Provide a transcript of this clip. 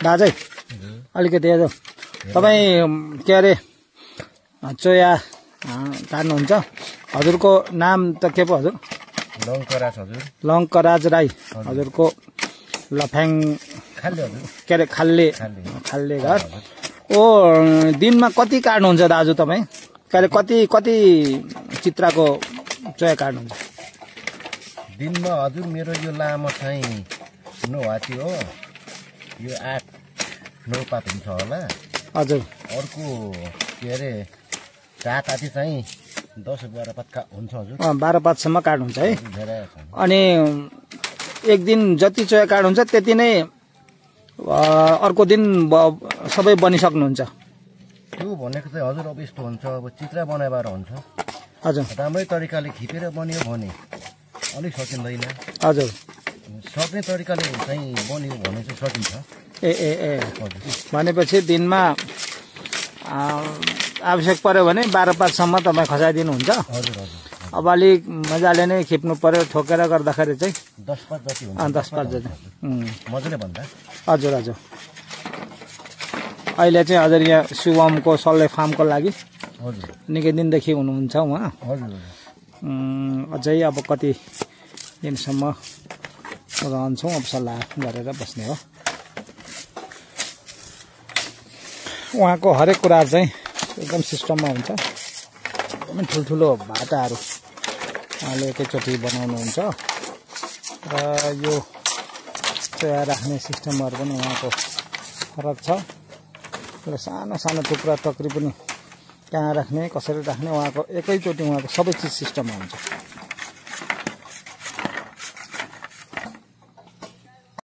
दाजै अलिकति हेर्नु तपाईँ के अरे चोया काट्नुहुन्छ हजुरको नाम त के पो हजुर लङ्कराज हजुर लङ्कराज राई हजुरको लफ्याङ खाल्ले हजुर के अरे खाल्ले घर ओ दिनमा कति काट्नुहुन्छ दाजु तपाईँ के अरे कति चित्राको चोया काट्नुहुन्छ दिनमा हजुर मेरो यो लामो चाहिँ 9 हाती हो यो 8-9 पात हुन्छ होला हजुर अर्को के अरे 7 हाती चाहिँ 10-12 पात हुन्छ हजुर 12 पातसम्म काट्नुहुन्छ है धेरै छ अनि एक दिन जति चोया काट्नुहुन्छ त्यति नै अर्को दिन सबै बनिसक्नुहुन्छ त्यो भनेको चाहिँ हजुर अब यस्तो हुन्छ अब चित्र बनाएर हुन्छ हजुर राम्रै तरिकाले खिचेर बनियो भने अलिक सकिँदैन हजुर सक्ने तरिकाले चाहिँ बनियो भने चाहिँ सकिन्छ ए ए ए भनेपछि दिनमा आवश्यक पर्यो भने 12 पातसम्म तपाईँ खसाइदिनुहुन्छ हजुर हजुर अब अलिक मजाले नै खिप्नु पर्यो ठोकेर गर्दाखेरि चाहिँ 10 पात जति हुन्छ 10 पात जति मजाले भन्दा हजुर हजुर अहिले चाहिँ हजुर यहाँ शिवमको सल्ले फार्मको लागि हजुर निकै दिनदेखि हुनुहुन्छ उहाँ हजुर अझै अब कति दिनसम्म रहन्छौँ अब सल्लाह गरेर बस्ने हो उहाँको हरेक कुरा चाहिँ एकदम सिस्टममा हुन्छ एकदमै ठुल्ठुलो भाटाहरू उहाँले एकैचोटि बनाउनुहुन्छ र यो चोया राख्ने सिस्टमहरू पनि उहाँको फरक छ र सानो सानो टुक्रा टक्री पनि कहाँ राख्ने कसरी राख्ने उहाँको एकैचोटि उहाँको सबै चिज सिस्टममा हुन्छ